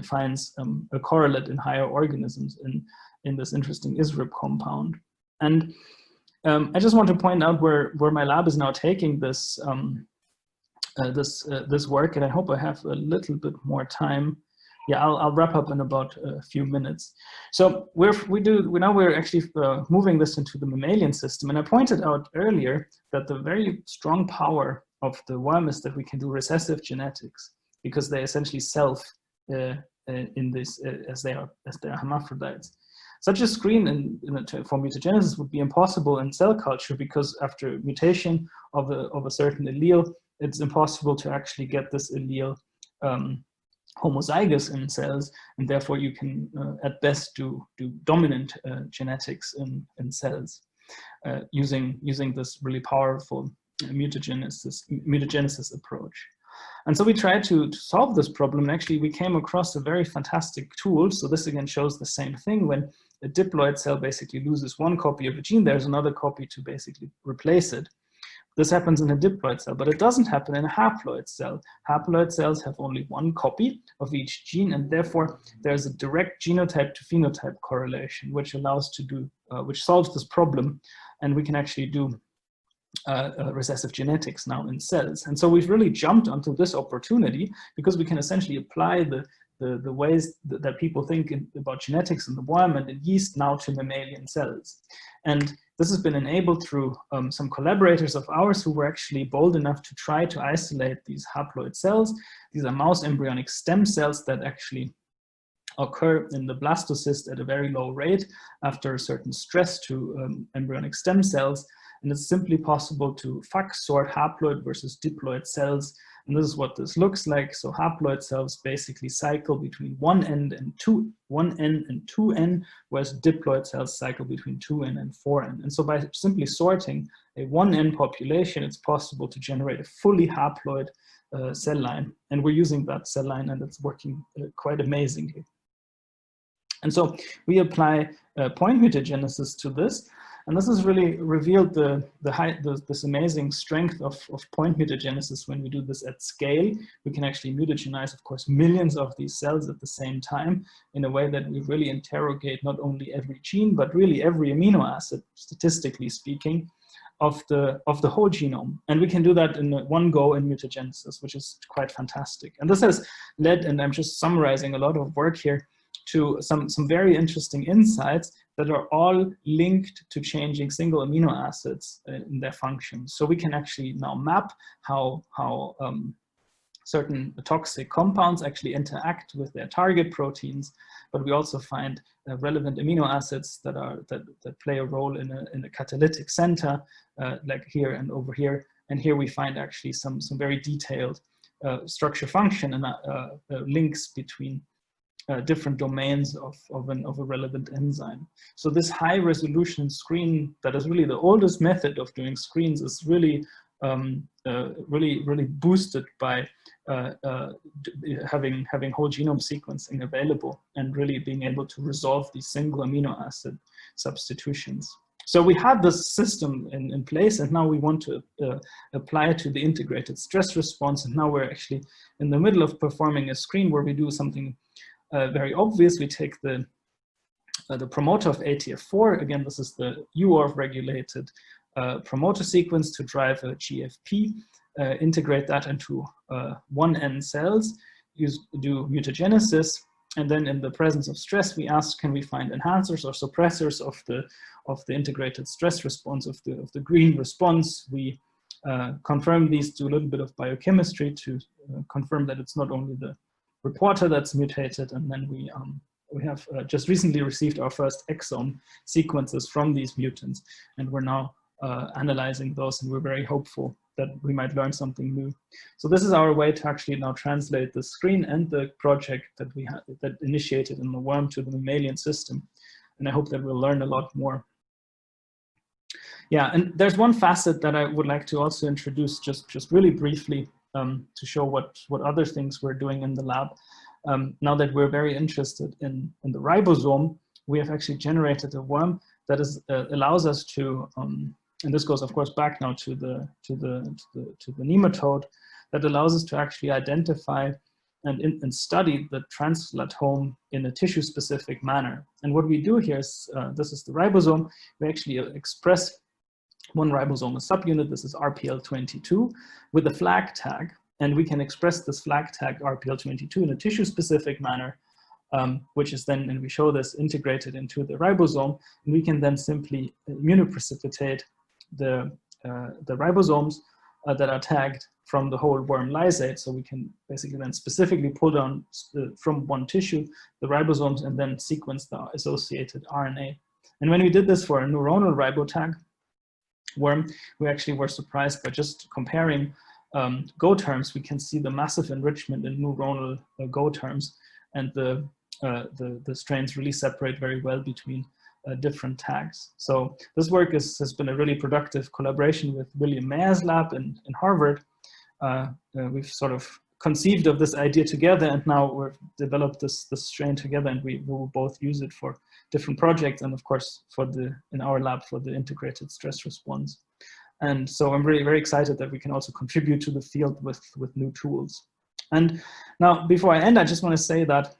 finds a correlate in higher organisms in this interesting ISRIB compound. And I just want to point out where my lab is now taking this this work, and I hope I have a little bit more time. Yeah, I'll wrap up in about a few minutes. So we're actually moving this into the mammalian system, and I pointed out earlier that the very strong power of the worm is that we can do recessive genetics, because they essentially self in this as they are hermaphrodites. Such a screen for mutagenesis would be impossible in cell culture, because after mutation of a certain allele, it's impossible to actually get this allele homozygous in cells, and therefore you can at best do dominant genetics in cells using this really powerful mutagenesis approach. And so we tried to solve this problem, and actually we came across a very fantastic tool. So this again shows the same thing. When a diploid cell basically loses one copy of a gene, there's another copy to basically replace it. This happens in a diploid cell, but it doesn't happen in a haploid cell. Haploid cells have only one copy of each gene, and therefore there's a direct genotype to phenotype correlation, which allows to do, which solves this problem, and we can actually do recessive genetics now in cells. And so we've really jumped onto this opportunity, because we can essentially apply the ways that people think about genetics in the worm and in yeast now to mammalian cells. And this has been enabled through some collaborators of ours who were actually bold enough to try to isolate these haploid cells. These are mouse embryonic stem cells that actually occur in the blastocyst at a very low rate after a certain stress to embryonic stem cells. And it's simply possible to FACS sort haploid versus diploid cells. And this is what this looks like. So haploid cells basically cycle between 1N and 2N, whereas diploid cells cycle between 2N and 4N. And so by simply sorting a 1N population, it's possible to generate a fully haploid cell line. And we're using that cell line, and it's working quite amazingly. And so we apply point mutagenesis to this. And this has really revealed this amazing strength of point mutagenesis when we do this at scale. We can actually mutagenize, of course, millions of these cells at the same time in a way that we really interrogate not only every gene, but really every amino acid, statistically speaking, of the whole genome. And we can do that in one go in mutagenesis, which is quite fantastic. And this has led, and I'm just summarizing a lot of work here, to some very interesting insights that are all linked to changing single amino acids in their functions. So we can actually now map how certain toxic compounds actually interact with their target proteins, but we also find relevant amino acids that play a role in a catalytic center, like here and over here. And here we find actually some very detailed structure function and links between different domains of a relevant enzyme. So this high resolution screen that is really the oldest method of doing screens is really really boosted by having whole genome sequencing available and really being able to resolve these single amino acid substitutions. So we had this system in place, and now we want to apply it to the integrated stress response. And now we're actually in the middle of performing a screen where we do something very obvious. We take the promoter of ATF4. Again, this is the UORF regulated promoter sequence to drive a GFP, integrate that into 1N cells, do mutagenesis, and then in the presence of stress, we ask, can we find enhancers or suppressors of the integrated stress response, of the green response? We confirm these, do a little bit of biochemistry to confirm that it's not only the reporter that's mutated, and then we have just recently received our first exome sequences from these mutants, and we're now analyzing those, and we're very hopeful that we might learn something new. So this is our way to actually now translate the screen and the project that we had that initiated in the worm to the mammalian system, and I hope that we'll learn a lot more. Yeah, and there's one facet that I would like to also introduce just really briefly to show what other things we're doing in the lab. Now that we're very interested in the ribosome, we have actually generated a worm that allows us to, and this goes of course back now to the nematode, that allows us to actually identify and study the translatome in a tissue-specific manner. And what we do here is, this is the ribosome. We actually express one ribosome, a subunit, this is RPL22, with a flag tag. And we can express this flag tag RPL22 in a tissue-specific manner, which is then, and we show this, integrated into the ribosome. And we can then simply immunoprecipitate the ribosomes that are tagged from the whole worm lysate. So we can basically then specifically pull down from one tissue the ribosomes and then sequence the associated RNA. And when we did this for a neuronal ribotag worm, we actually were surprised by just comparing Go terms. We can see the massive enrichment in neuronal Go terms, and the strains really separate very well between different tags. So this work has been a really productive collaboration with William Mayer's lab in Harvard. We've sort of conceived of this idea together, and now we've developed this strain together, and we will both use it for different projects, and of course in our lab for the integrated stress response. And so I'm really very excited that we can also contribute to the field with new tools. And now, before I end, I just want to say that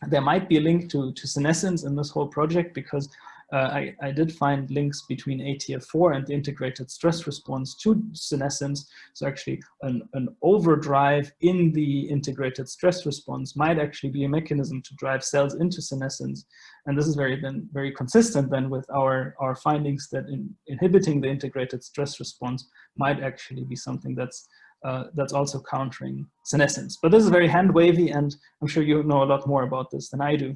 there might be a link to senescence in this whole project, because I did find links between ATF4 and the integrated stress response to senescence. So actually an overdrive in the integrated stress response might actually be a mechanism to drive cells into senescence. And this is very consistent then with our findings that inhibiting the integrated stress response might actually be something that's also countering senescence. But this is very hand-wavy, and I'm sure you know a lot more about this than I do.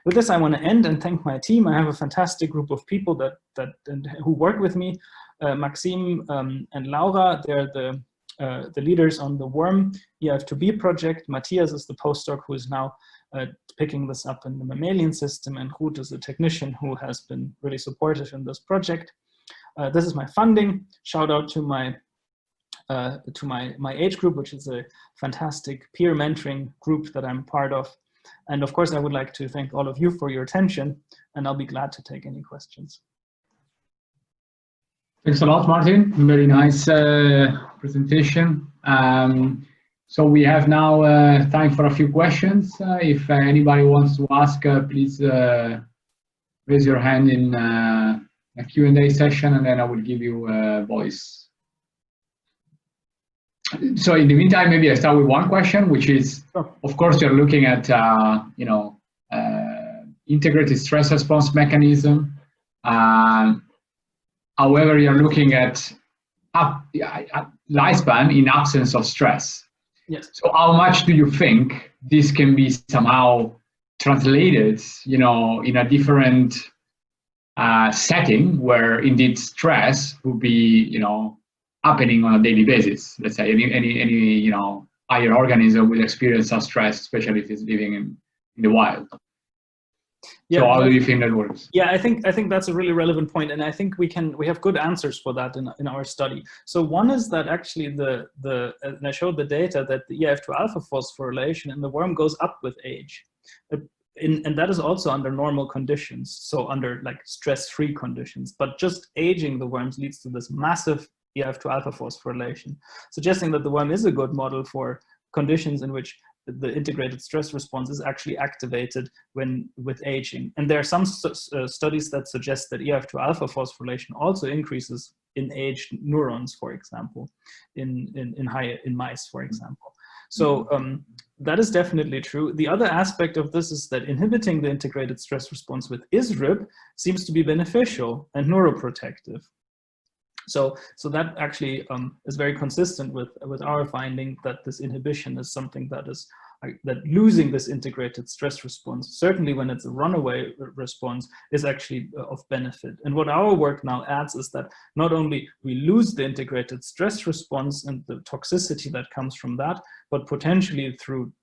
With this, I want to end and thank my team. I have a fantastic group of people who work with me. Maxime and Laura, they're the leaders on the worm EF2B project. Matthias is the postdoc who is now picking this up in the mammalian system, and Ruth is the technician who has been really supportive in this project. This is my funding. Shout out to my age group, which is a fantastic peer mentoring group that I'm part of. And of course, I would like to thank all of you for your attention, and I'll be glad to take any questions. Thanks a lot, Martin. Very nice presentation. So we have now time for a few questions. If anybody wants to ask, please raise your hand in a Q&A session, and then I will give you a voice. So in the meantime, maybe I start with one question, which is, of course, you're looking at, integrated stress response mechanism. However, you're looking at lifespan in absence of stress. Yes. So how much do you think this can be somehow translated, in a different setting where indeed stress would be, happening on a daily basis? Let's say any higher organism will experience some stress, especially if it's living in the wild. Yeah, so how do you think that works? Yeah, I think that's a really relevant point, and I think we have good answers for that in our study. So one is that actually and I showed the data that the EF2 alpha phosphorylation in the worm goes up with age. And that is also under normal conditions, so under like stress-free conditions. But just aging the worms leads to this massive EF2 alpha phosphorylation, suggesting that the worm is a good model for conditions in which the integrated stress response is actually activated with aging. And there are some studies that suggest that EF2 alpha phosphorylation also increases in aged neurons, for example, in mice, for example. So that is definitely true. The other aspect of this is that inhibiting the integrated stress response with ISRIB seems to be beneficial and neuroprotective. So that actually is very consistent with our finding that this inhibition is something that losing this integrated stress response, certainly when it's a runaway response, is actually of benefit. And what our work now adds is that not only we lose the integrated stress response and the toxicity that comes from that, but potentially through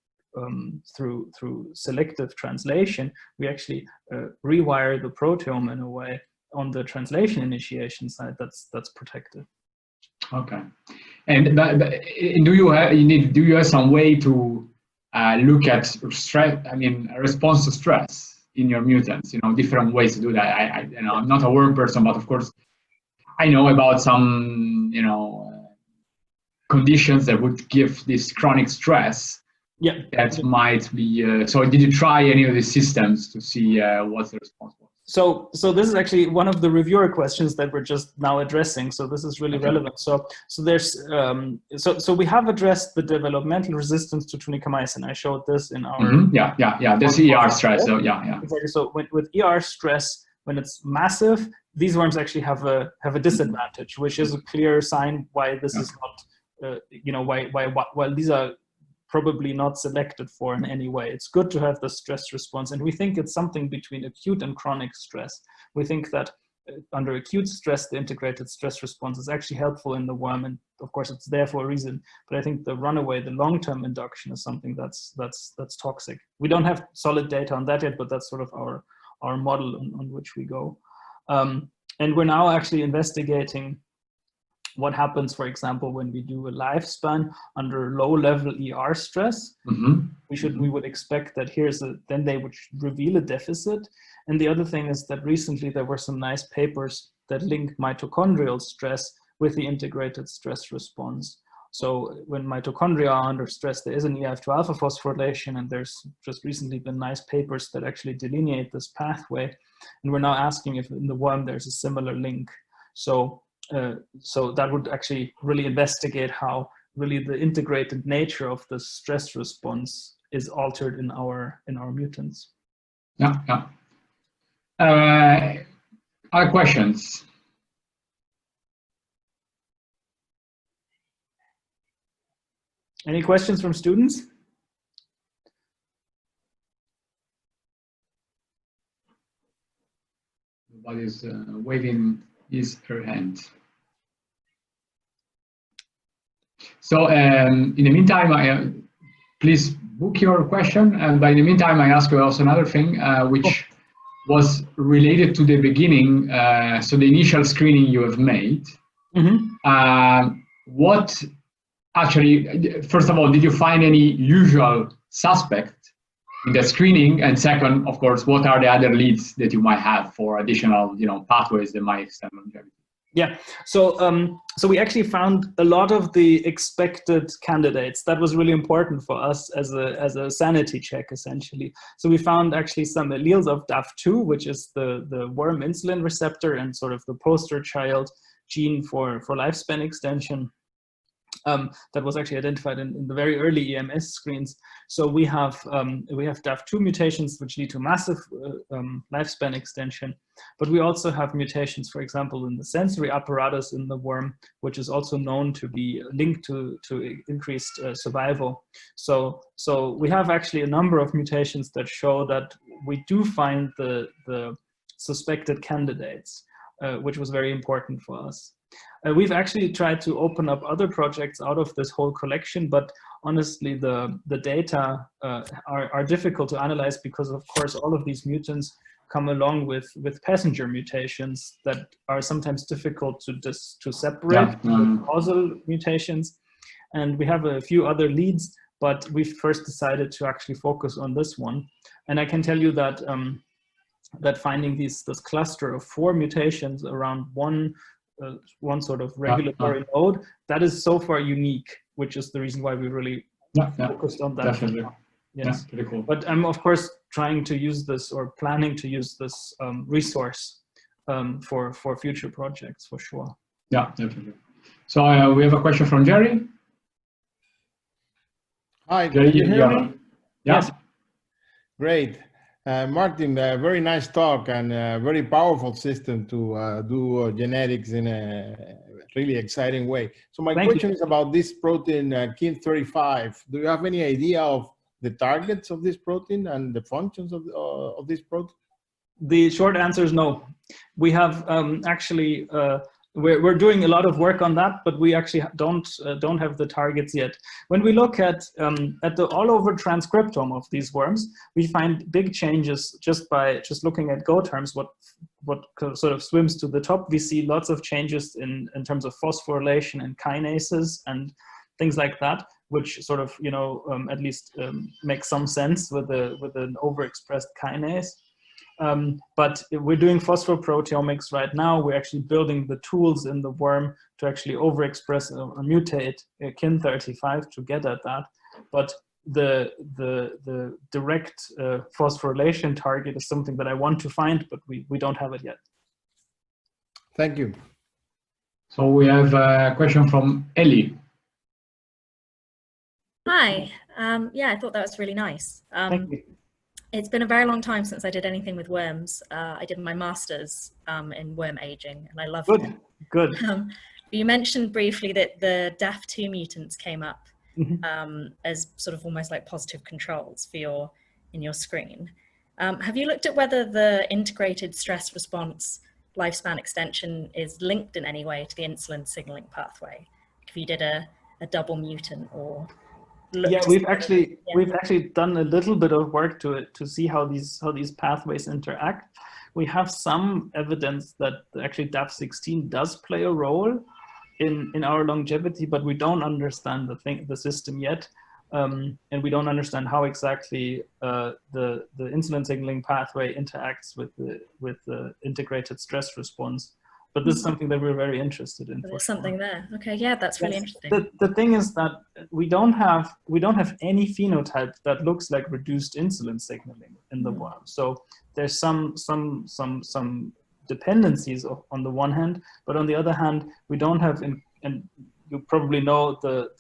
selective translation, we actually rewire the proteome in a way on the translation initiation side that's protective. Okay, and do you have some way to look at stress? I mean, response to stress in your mutants. Different ways to do that. I'm not a worm person, but of course, I know about some conditions that would give this chronic stress. Yeah, that might be. So did you try any of these systems to see what's the response? So this is actually one of the reviewer questions that we're just now addressing. So this is really relevant. So there's so we have addressed the developmental resistance to tunicamycin. I showed this in our There's ER stress. So exactly. So with ER stress, when it's massive, these worms actually have a disadvantage, which is a clear sign why this is not why these are probably not selected for in any way. It's good to have the stress response, and we think it's something between acute and chronic stress. We think that under acute stress, the integrated stress response is actually helpful in the worm, and of course it's there for a reason. But I think the runaway, the long-term induction, is something that's toxic. We don't have solid data on that yet, but that's sort of our model on which we go. And we're now actually investigating what happens, for example, when we do a lifespan under low-level ER stress. We would expect that then they would reveal a deficit. And the other thing is that recently there were some nice papers that link mitochondrial stress with the integrated stress response. So when mitochondria are under stress, there is an EF2 alpha phosphorylation, and there's just recently been nice papers that actually delineate this pathway. And we're now asking if in the worm there's a similar link. So that would actually really investigate how really the integrated nature of the stress response is altered in our mutants. Other questions? Any questions from students? Nobody's waving his her hand. So in the meantime, please book your question. But in the meantime, I ask you also another thing, which was related to the beginning. So the initial screening you have made. What actually, first of all, did you find any usual suspect in the screening? And second, of course, what are the other leads that you might have for additional, pathways that might extend longevity? Yeah, so we actually found a lot of the expected candidates. That was really important for us as a sanity check, essentially. So we found actually some alleles of DAF2, which is the worm insulin receptor and sort of the poster child gene for lifespan extension. That was actually identified in the very early EMS screens. So we have DAF2 mutations which lead to massive lifespan extension, but we also have mutations, for example, in the sensory apparatus in the worm, which is also known to be linked to increased survival. So we have actually a number of mutations that show that we do find the suspected candidates, which was very important for us. We've actually tried to open up other projects out of this whole collection, but honestly, the data are difficult to analyze because, of course, all of these mutants come along with passenger mutations that are sometimes difficult to separate causal mutations. And we have a few other leads, but we first decided to actually focus on this one. And I can tell you that that finding this cluster of 4 mutations around one sort of regulatory node, that is so far unique, which is the reason why we really focused on that. Definitely. Yes. Pretty cool. But I'm of course trying to use this, or planning to use this resource for future projects, for sure. Yeah, definitely. So we have a question from Jerry. Hi, Jerry, can you hear me? Yes. Great. Martin, very nice talk and a very powerful system to do genetics in a really exciting way. So my question is about this protein, KIN35. Do you have any idea of the targets of this protein and the functions of this protein? The short answer is no. We have actually, we're doing a lot of work on that, but we actually don't have the targets yet. When we look at the all-over transcriptome of these worms, we find big changes just by looking at Go terms. What sort of swims to the top, we see lots of changes in terms of phosphorylation and kinases and things like that, which sort of at least makes some sense with an overexpressed kinase. But we're doing phosphoproteomics right now. We're actually building the tools in the worm to actually overexpress or mutate Kin35 to get at that. But the direct phosphorylation target is something that I want to find, but we don't have it yet. Thank you. So we have a question from Ellie. Hi. Yeah, I thought that was really nice. Thank you. It's been a very long time since I did anything with worms. I did my master's in worm aging, and I loved it. Good. You mentioned briefly that the DAF2 mutants came up as sort of almost like positive controls for in your screen. Have you looked at whether the integrated stress response lifespan extension is linked in any way to the insulin signaling pathway? If you did a double mutant or yeah, we've actually done a little bit of work to it to see how these pathways interact. We have some evidence that actually DAF16 does play a role in our longevity, but we don't understand the system yet, and we don't understand how exactly the insulin signaling pathway interacts with the integrated stress response. But this is something that we're very interested in. There's something there. Okay, yeah, that's really interesting. The thing is that we don't have any phenotype that looks like reduced insulin signaling in the worm. So there's some dependencies on the one hand, but on the other hand, we don't have, and you probably know the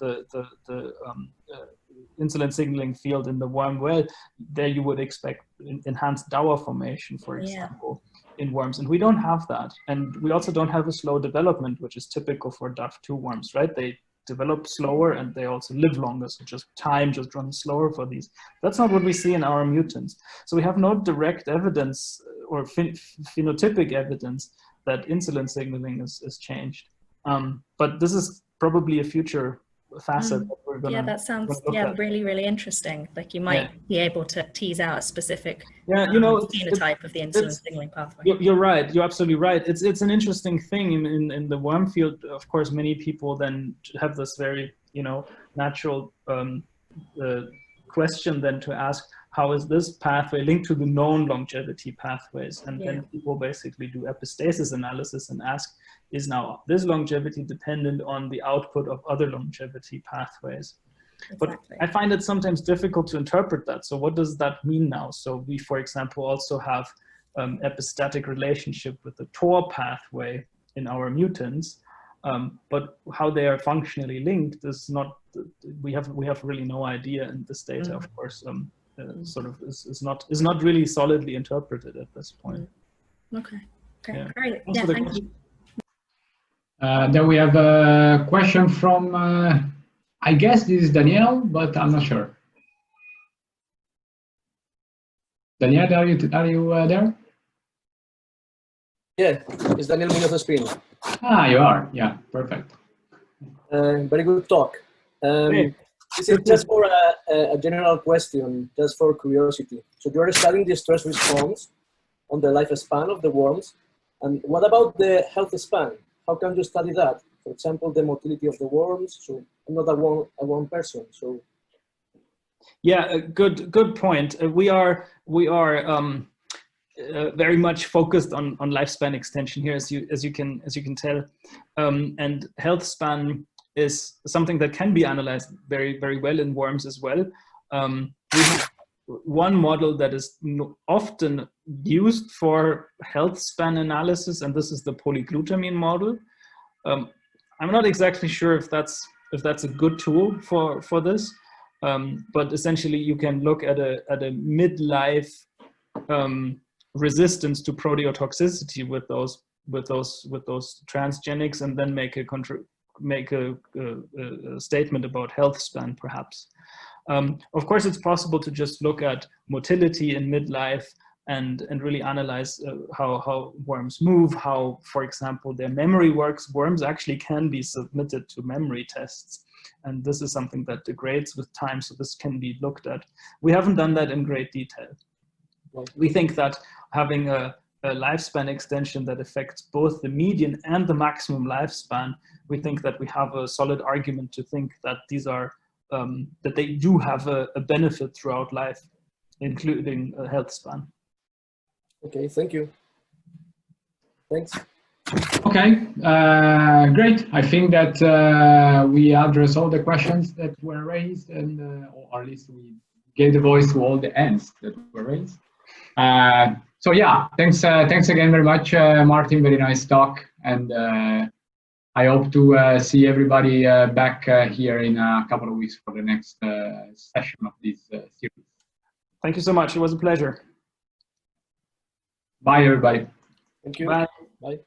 insulin signaling field in the worm well. There you would expect enhanced Dauer formation, for example. Yeah. In worms, and we don't have that, and we also don't have a slow development, which is typical for DAF2 worms, right? They develop slower and they also live longer, so time runs slower for these. That's not what we see in our mutants. So we have no direct evidence or phenotypic evidence that insulin signaling is changed. But this is probably a future facet that we're gonna. Yeah, that sounds really, really interesting. Like you might be able to tease out a specific phenotype of the insulin signaling pathway. You're right. You're absolutely right. It's an interesting thing in the worm field. Of course, many people then have this very natural question then to ask, how is this pathway linked to the known longevity pathways? And then people basically do epistasis analysis and ask, is now this longevity dependent on the output of other longevity pathways? Exactly. But I find it sometimes difficult to interpret that. So what does that mean now? So we, for example, also have epistatic relationship with the TOR pathway in our mutants, but how they are functionally linked is not, we have really no idea, and this data, of course, sort of is not really solidly interpreted at this point. Okay, great. Yeah, thank you. Then we have a question from, I guess this is Danielle, but I'm not sure. Danielle, are you there? Yeah, it's Daniel Munoz speaking. Ah, you are. Yeah, perfect. Very good talk. This is just for a general question, just for curiosity. So you are studying the stress response on the lifespan of the worms, and what about the health span? How can you study that? For example, the motility of the worms. So I'm not a worm person. So yeah, a good point. We are very much focused on lifespan extension here, as you can tell, and health span is something that can be analyzed very, very well in worms as well. We have one model that is often used for health span analysis, and this is the polyglutamine model. I'm not exactly sure if that's a good tool for this, but essentially you can look at a midlife resistance to proteotoxicity with those transgenics, and then make a statement about health span, perhaps. Of course, it's possible to just look at motility in midlife and really analyze how worms move, how, for example, their memory works. Worms actually can be submitted to memory tests, and this is something that degrades with time, so this can be looked at. We haven't done that in great detail. We think that having a lifespan extension that affects both the median and the maximum lifespan, we think that we have a solid argument to think that these are that they do have a benefit throughout life, including a health span. Okay, thank you. Thanks. Okay, great. I think that we addressed all the questions that were raised, and or at least we gave the voice to all the ends that were raised. So yeah, thanks again very much, Martin. Very nice talk, and I hope to see everybody back here in a couple of weeks for the next session of this series. Thank you so much. It was a pleasure. Bye, everybody. Thank you. Bye. Bye.